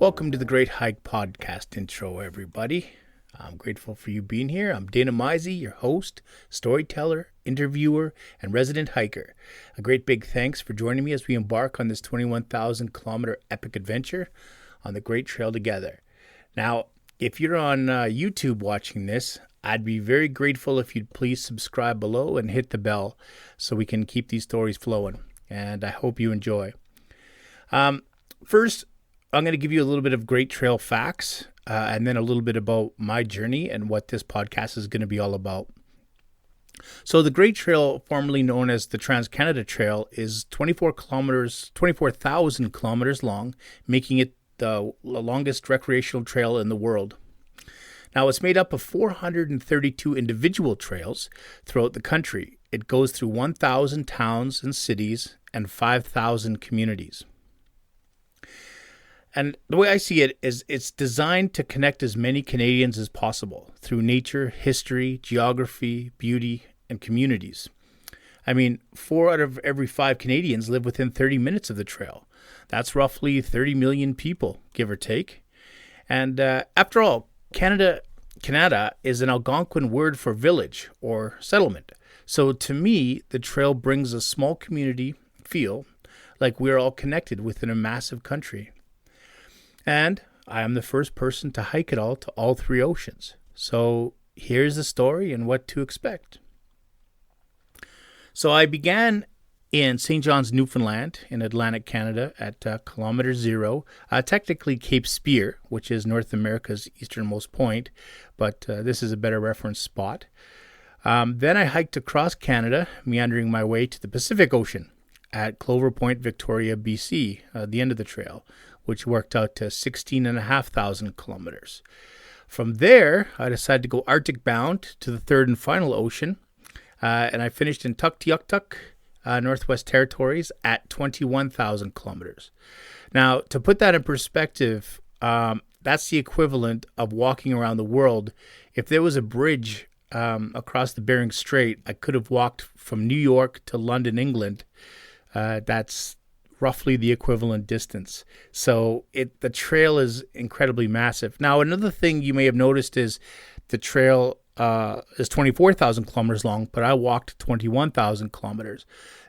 Welcome to the Great Hike Podcast intro, everybody. I'm grateful for you being here. I'm Dana Misey, your host, storyteller, interviewer, and resident hiker. A great big thanks for joining me as we embark on this 21,000 kilometer epic adventure on the Great Trail together. Now, if you're on YouTube watching this, I'd be very grateful if you'd please subscribe below and hit the bell so we can keep these stories flowing. And I hope you enjoy. First, I'm going to give you a little bit of Great Trail facts and then a little bit about my journey and what this podcast is going to be all about. So the Great Trail, formerly known as the Trans-Canada Trail, is 24,000 kilometers long, making it the longest recreational trail in the world. Now, it's made up of 432 individual trails throughout the country. It goes through 1,000 towns and cities and 5,000 communities. And the way I see it is it's designed to connect as many Canadians as possible through nature, history, geography, beauty, and communities. I mean, 4 out of every 5 Canadians live within 30 minutes of the trail. That's roughly 30 million people, give or take. And after all, Canada is an Algonquin word for village or settlement. So to me, the trail brings a small community feel like we're all connected within a massive country. And I am the first person to hike it all to all 3 oceans. So here's the story and what to expect. So I began in St. John's, Newfoundland in Atlantic Canada at kilometer 0, technically Cape Spear, which is North America's easternmost point, but this is a better reference spot. Then I hiked across Canada, meandering my way to the Pacific Ocean at Clover Point, Victoria, BC, the end of the trail, which worked out to 16,500 kilometers. From there, I decided to go Arctic bound to the third and final ocean, and I finished in Tuktoyaktuk, Northwest Territories at 21,000 kilometers. Now, to put that in perspective, that's the equivalent of walking around the world. If there was a bridge across the Bering Strait, I could have walked from New York to London, England. That's roughly the equivalent distance. So the trail is incredibly massive. Now, another thing you may have noticed is the trail is 24,000 kilometers long, but I walked 21,000 kilometers.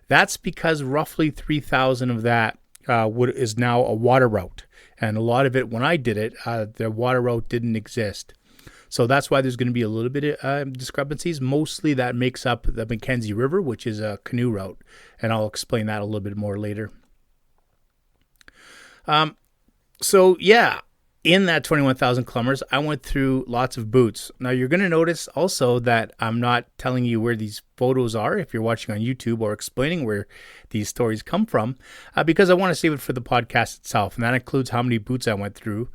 That's because roughly 3,000 of that is now a water route. And a lot of it, when I did it, the water route didn't exist. So that's why there's going to be a little bit of discrepancies. Mostly that makes up the Mackenzie River, which is a canoe route. And I'll explain that a little bit more later. In that 21,000 kilometers, I went through lots of boots. Now, you're going to notice also that I'm not telling you where these photos are if you're watching on YouTube or explaining where these stories come from, because I want to save it for the podcast itself. And that includes how many boots I went through,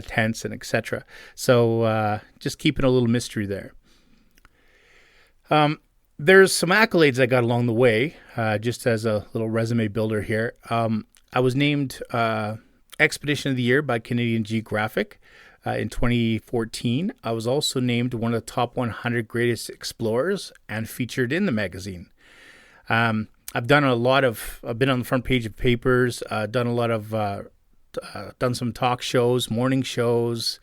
tents, and etc. So just keeping a little mystery there. There's some accolades I got along the way, just as a little resume builder here. I was named Expedition of the Year by Canadian Geographic in 2014. I was also named one of the top 100 greatest explorers and featured in the magazine. I've been on the front page of papers, done some talk shows, morning shows.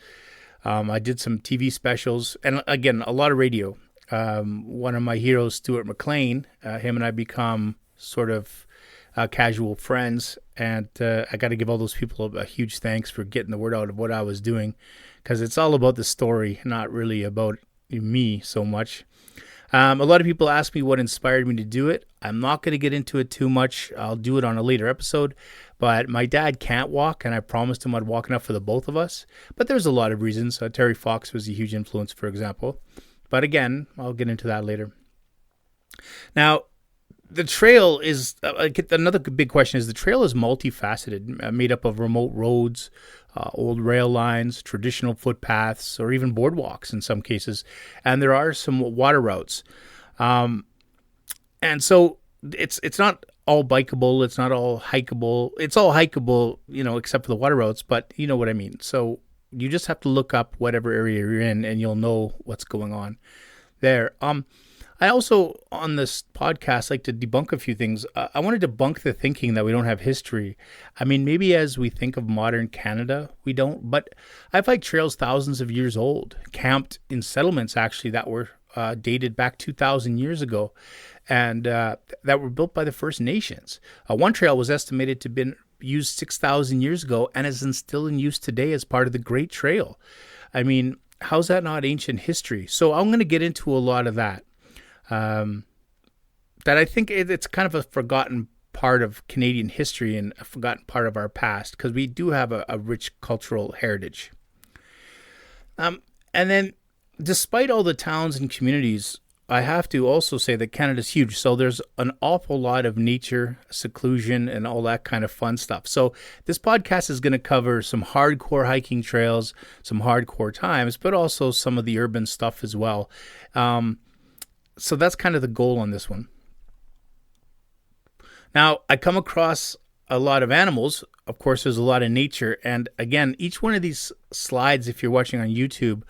I did some TV specials, and again, a lot of radio. One of my heroes, Stuart McLean, him and I become sort of casual friends, and I got to give all those people a huge thanks for getting the word out of what I was doing, because it's all about the story, not really about me so much. A lot of people ask me what inspired me to do it. I'm not going to get into it too much. I'll do it on a later episode, but my dad can't walk, and I promised him I'd walk enough for the both of us, but there's a lot of reasons. Terry Fox was a huge influence, for example, but again, I'll get into that later. Now, the trail is, another big question is the trail is multifaceted, made up of remote roads, old rail lines, traditional footpaths, or even boardwalks in some cases. And there are some water routes. And so it's not all bikeable. It's not all hikeable. It's all hikeable, except for the water routes, but you know what I mean. So you just have to look up whatever area you're in and you'll know what's going on there. I also, on this podcast, like to debunk a few things. I want to debunk the thinking that we don't have history. I mean, maybe as we think of modern Canada, we don't, but I've hiked trails thousands of years old, camped in settlements actually that were dated back 2,000 years ago, and that were built by the First Nations. One trail was estimated to have been used 6,000 years ago and is still in use today as part of the Great Trail. I mean, how's that not ancient history? So I'm going to get into a lot of that. That I think it's kind of a forgotten part of Canadian history and a forgotten part of our past, because we do have a rich cultural heritage. And then, despite all the towns and communities, I have to also say that Canada's huge. So there's an awful lot of nature, seclusion, and all that kind of fun stuff. So this podcast is going to cover some hardcore hiking trails, some hardcore times, but also some of the urban stuff as well. So that's kind of the goal on this one. Now, I come across a lot of animals. Of course, there's a lot of nature. And again, each one of these slides, if you're watching on YouTube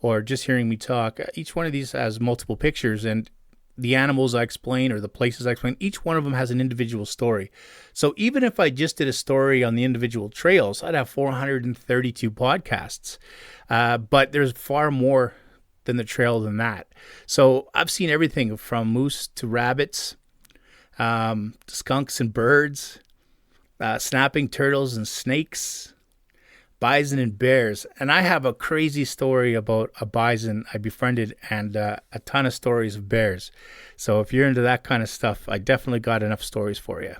or just hearing me talk, each one of these has multiple pictures. And the animals I explain or the places I explain, each one of them has an individual story. So even if I just did a story on the individual trails, I'd have 432 podcasts. But there's far more than the trail than that. So I've seen everything from moose to rabbits, skunks and birds, snapping turtles and snakes, bison and bears. And I have a crazy story about a bison I befriended and a ton of stories of bears. So if you're into that kind of stuff, I definitely got enough stories for you.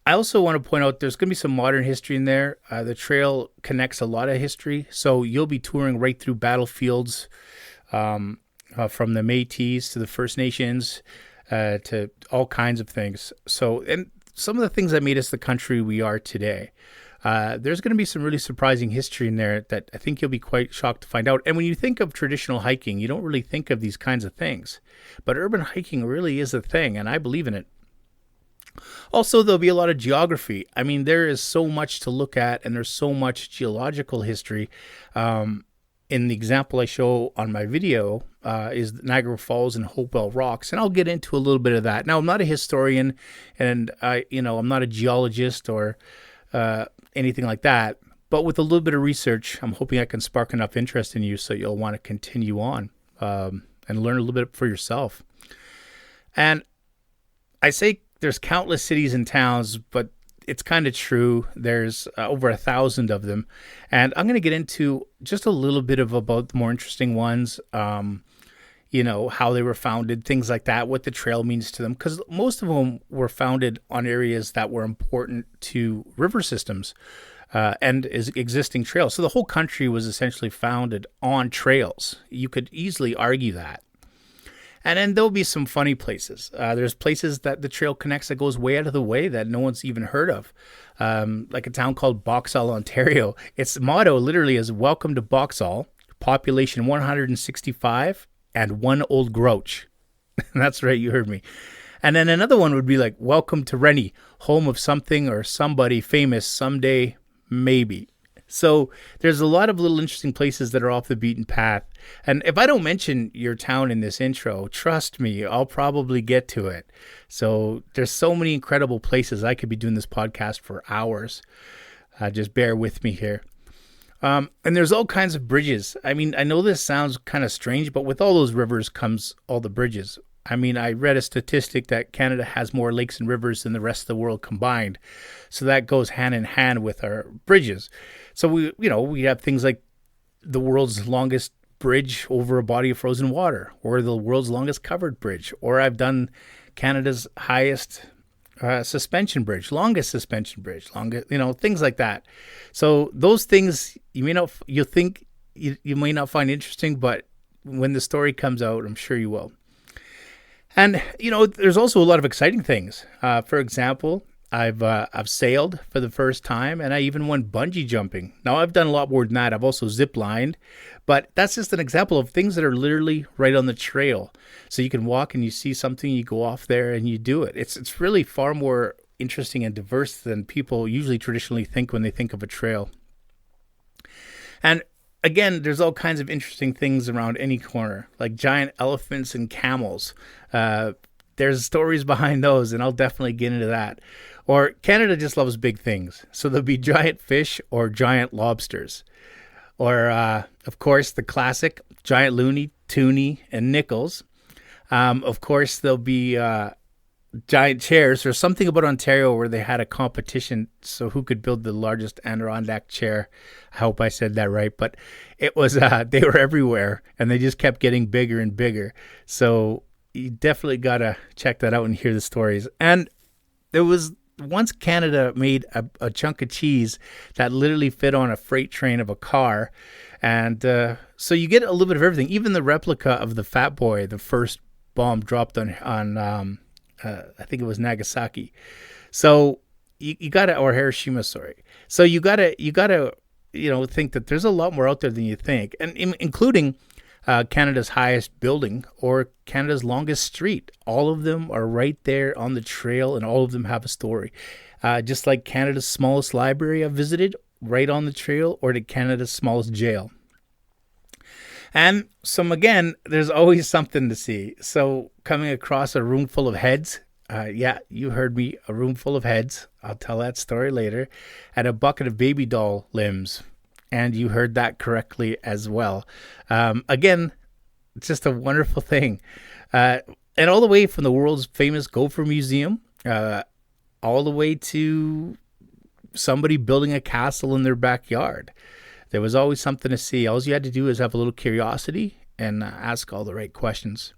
I also want to point out there's going to be some modern history in there. The trail connects a lot of history. So you'll be touring right through battlefields from the Métis to the First Nations to all kinds of things. So, and some of the things that made us the country we are today. There's going to be some really surprising history in there that I think you'll be quite shocked to find out. And when you think of traditional hiking, you don't really think of these kinds of things. But urban hiking really is a thing, and I believe in it. Also, there'll be a lot of geography. I mean, there is so much to look at, and there's so much geological history. In the example I show on my video is Niagara Falls and Hopewell Rocks, and I'll get into a little bit of that. Now, I'm not a historian, and I'm not a geologist or anything like that. But with a little bit of research, I'm hoping I can spark enough interest in you so you'll want to continue on and learn a little bit for yourself. And I say there's countless cities and towns, but it's kind of true. There's over 1,000 of them. And I'm going to get into just a little bit about the more interesting ones, how they were founded, things like that, what the trail means to them. Because most of them were founded on areas that were important to river systems and existing trails. So the whole country was essentially founded on trails. You could easily argue that. And then there'll be some funny places. There's places that the trail connects that goes way out of the way that no one's even heard of. Like a town called Boxall, Ontario. Its motto literally is "Welcome to Boxall, population 165 and one old grouch." That's right, you heard me. And then another one would be like, "Welcome to Rennie, home of something or somebody famous someday, maybe." So there's a lot of little interesting places that are off the beaten path. And if I don't mention your town in this intro, trust me, I'll probably get to it. So there's so many incredible places. I could be doing this podcast for hours. Just bear with me here. And there's all kinds of bridges. I mean, I know this sounds kind of strange, but with all those rivers comes all the bridges. I mean, I read a statistic that Canada has more lakes and rivers than the rest of the world combined. So that goes hand in hand with our bridges. So we have things like the world's longest bridge over a body of frozen water, or the world's longest covered bridge, or I've done Canada's highest suspension bridge, longest suspension bridge, things like that. So those things you may not find interesting, but when the story comes out, I'm sure you will. And there's also a lot of exciting things. For example, I've sailed for the first time, and I even went bungee jumping. Now, I've done a lot more than that. I've also zip-lined, but that's just an example of things that are literally right on the trail. So you can walk and you see something, you go off there and you do it. It's really far more interesting and diverse than people usually traditionally think when they think of a trail. And again, there's all kinds of interesting things around any corner, like giant elephants and camels. Uh, there's stories behind those, and I'll definitely get into that. Or Canada just loves big things, so there'll be giant fish or giant lobsters. Or, of course, the classic giant loony, toonie, and nickels. Of course, there'll be giant chairs. There's something about Ontario where they had a competition, so who could build the largest Adirondack chair. I hope I said that right, but it was they were everywhere, and they just kept getting bigger and bigger. So you definitely gotta check that out and hear the stories. And there was once Canada made a chunk of cheese that literally fit on a freight train of a car, and so you get a little bit of everything. Even the replica of the Fat Boy, the first bomb dropped on I think it was Nagasaki. So you gotta, or Hiroshima, sorry. So you gotta think that there's a lot more out there than you think, and including Canada's highest building or Canada's longest street. All of them are right there on the trail, and all of them have a story. Just like Canada's smallest library I've visited, right on the trail, or to Canada's smallest jail. And again, there's always something to see. So coming across a room full of heads, yeah, you heard me, a room full of heads. I'll tell that story later. And a bucket of baby doll limbs. And you heard that correctly as well. Again, it's just a wonderful thing. And all the way from the world's famous Gopher Museum, all the way to somebody building a castle in their backyard. There was always something to see. All you had to do is have a little curiosity and ask all the right questions.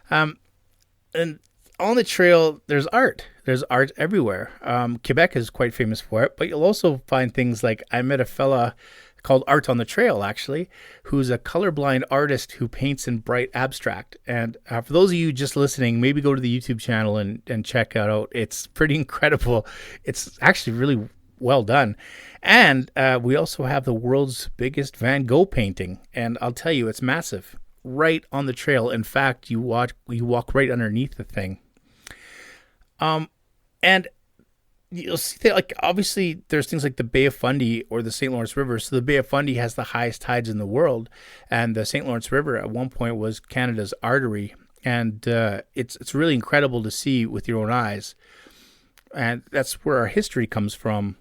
And on the trail, there's art. There's art everywhere. Quebec is quite famous for it, but you'll also find things like, I met a fella called Art on the Trail, actually, who's a colorblind artist who paints in bright abstract. And for those of you just listening, maybe go to the YouTube channel and check it out. It's pretty incredible. It's actually really well done. And we also have the world's biggest Van Gogh painting. And I'll tell you, it's massive. Right on the trail. In fact, you walk right underneath the thing. And you'll see that, like, obviously there's things like the Bay of Fundy or the St. Lawrence River. So the Bay of Fundy has the highest tides in the world, and the St. Lawrence River at one point was Canada's artery, and it's really incredible to see with your own eyes, and that's where our history comes from,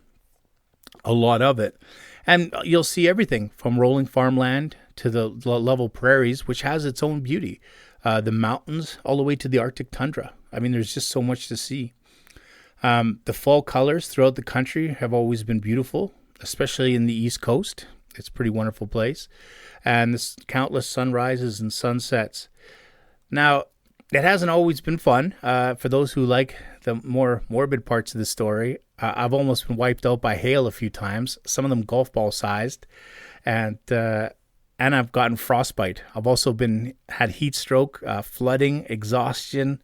a lot of it. And you'll see everything from rolling farmland to the level prairies, which has its own beauty, the mountains, all the way to the Arctic tundra. I mean, there's just so much to see. The fall colors throughout the country have always been beautiful, especially in the East Coast. It's a pretty wonderful place. And there's countless sunrises and sunsets. Now, it hasn't always been fun. For those who like the more morbid parts of the story, I've almost been wiped out by hail a few times, some of them golf ball sized. And I've gotten frostbite. I've also had heat stroke, flooding, exhaustion,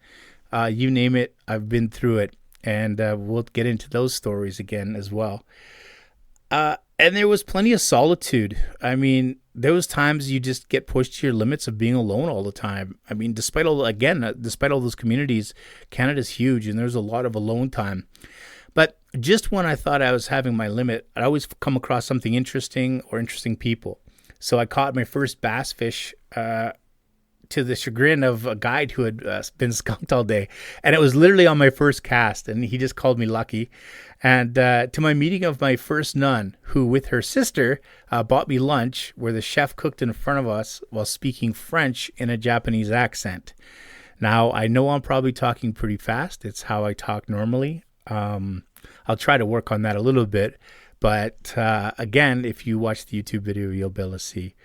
you name it. I've been through it. And we'll get into those stories again as well. And there was plenty of solitude. I mean, there was times you just get pushed to your limits of being alone all the time. I mean, despite all those communities, Canada's huge, and there's a lot of alone time. But just when I thought I was having my limit, I'd always come across something interesting or interesting people. So I caught my first bass fish to the chagrin of a guide who had been skunked all day. And it was literally on my first cast, and he just called me lucky. And to my meeting of my first nun, who with her sister bought me lunch, where the chef cooked in front of us while speaking French in a Japanese accent. Now, I know I'm probably talking pretty fast. It's how I talk normally. I'll try to work on that a little bit. But again, if you watch the YouTube video, you'll be able to see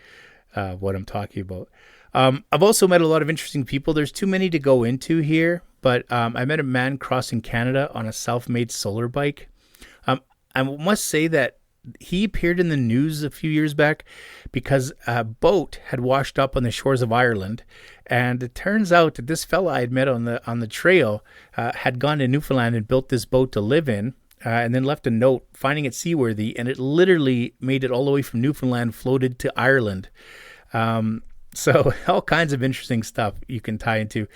what I'm talking about. I've also met a lot of interesting people. There's too many to go into here, but I met a man crossing Canada on a self-made solar bike. I must say that he appeared in the news a few years back because a boat had washed up on the shores of Ireland, and it turns out that this fella I had met on the trail had gone to Newfoundland and built this boat to live in, and then left a note finding it seaworthy, and it literally made it all the way from Newfoundland, floated to Ireland. So all kinds of interesting stuff you can tie into.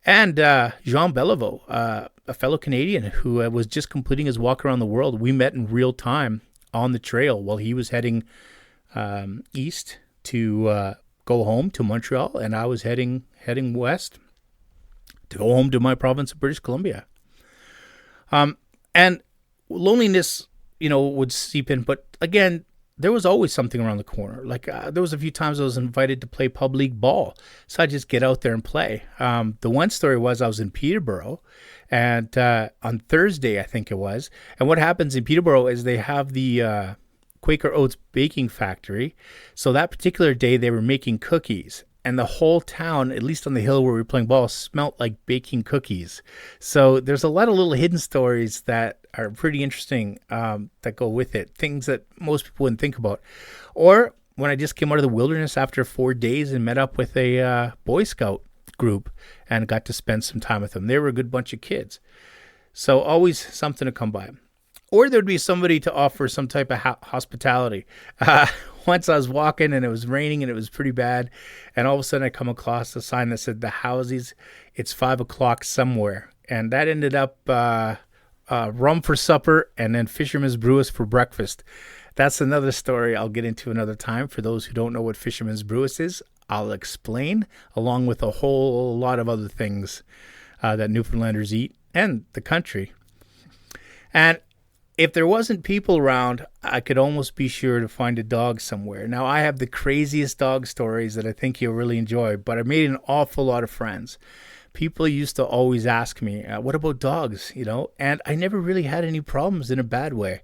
And Jean Beliveau, a fellow Canadian who was just completing his walk around the world, we met in real time on the trail while he was heading east to go home to Montreal, and I was heading west to go home to my province of British Columbia. And loneliness, would seep in. But again, there was always something around the corner. Like there was a few times I was invited to play pub league ball, so I just get out there and play. The one story was I was in Peterborough, and on Thursday I think it was. And what happens in Peterborough is they have the Quaker Oats baking factory. So that particular day they were making cookies. And the whole town, at least on the hill where we were playing ball, smelt like baking cookies. So there's a lot of little hidden stories that are pretty interesting that go with it. Things that most people wouldn't think about. Or when I just came out of the wilderness after 4 days and met up with a Boy Scout group and got to spend some time with them. They were a good bunch of kids. So always something to come by. Or there'd be somebody to offer some type of hospitality. Once I was walking and it was raining and it was pretty bad. And all of a sudden I come across a sign that said, "The houses, it's 5 o'clock somewhere." And that ended up rum for supper and then Fisherman's Brewis for breakfast. That's another story I'll get into another time. For those who don't know what Fisherman's Brewis is, I'll explain, along with a whole lot of other things that Newfoundlanders eat and the country. And if there wasn't people around, I could almost be sure to find a dog somewhere. Now, I have the craziest dog stories that I think you'll really enjoy, but I made an awful lot of friends. People used to always ask me, what about dogs? And I never really had any problems in a bad way.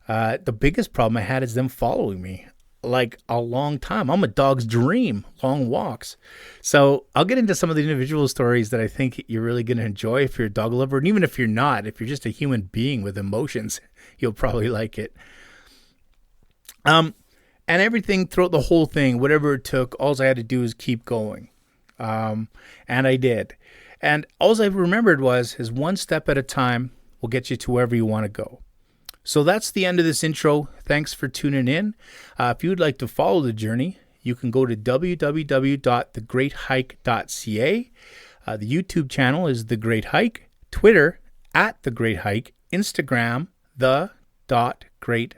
The biggest problem I had is them following me like a long time. I'm a dog's dream, long walks. So I'll get into some of the individual stories that I think you're really going to enjoy if you're a dog lover. And even if you're not, if you're just a human being with emotions, you'll probably like it. And everything throughout the whole thing, whatever it took, all I had to do is keep going. And I did. And all I remembered is one step at a time will get you to wherever you want to go. So that's the end of this intro. Thanks for tuning in. If you'd like to follow the journey, you can go to www.thegreathike.ca. The YouTube channel is The Great Hike, Twitter @The Great Hike, Instagram the.greathike.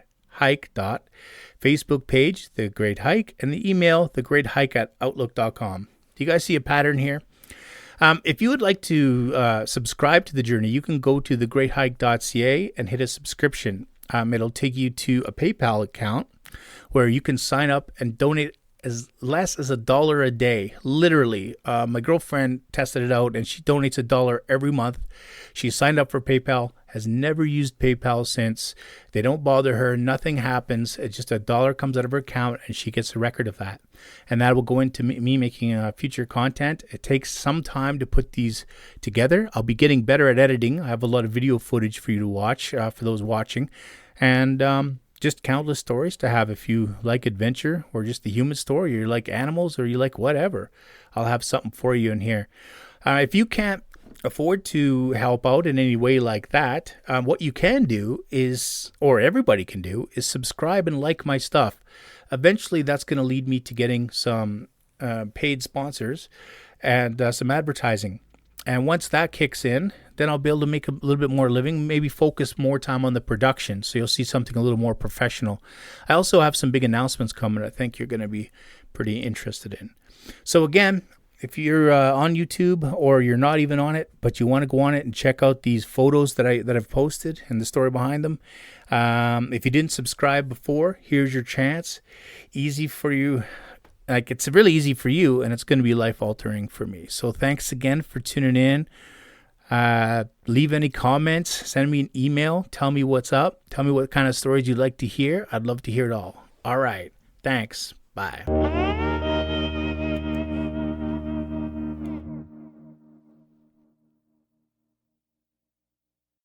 Facebook page The Great Hike, and the email thegreathike@outlook.com. Do you guys see a pattern here? If you would like to subscribe to the journey, you can go to thegreathike.ca and hit a subscription. It'll take you to a PayPal account where you can sign up and donate as less as $1 a day. Literally, my girlfriend tested it out and she donates $1 every month. She signed up for PayPal, has never used PayPal since. They don't bother her. Nothing happens. It's just $1 comes out of her account and she gets a record of that. And that will go into me making future content. It takes some time to put these together. I'll be getting better at editing. I have a lot of video footage for you to watch, for those watching. And just countless stories to have if you like adventure or just the human story, or you like animals, or you like whatever. I'll have something for you in here. If you can't afford to help out in any way like that, what you can do is, or everybody can do, is subscribe and like my stuff. Eventually, that's going to lead me to getting some paid sponsors and some advertising. And once that kicks in, then I'll be able to make a little bit more living, maybe focus more time on the production. So you'll see something a little more professional. I also have some big announcements coming I think you're going to be pretty interested in. So again, if you're on YouTube or you're not even on it, but you want to go on it and check out these photos that I've posted and the story behind them. If you didn't subscribe before, here's your chance. Easy for you. Like, it's really easy for you, and it's going to be life-altering for me. So thanks again for tuning in. Leave any comments. Send me an email. Tell me what's up. Tell me what kind of stories you'd like to hear. I'd love to hear it all. All right. Thanks. Bye.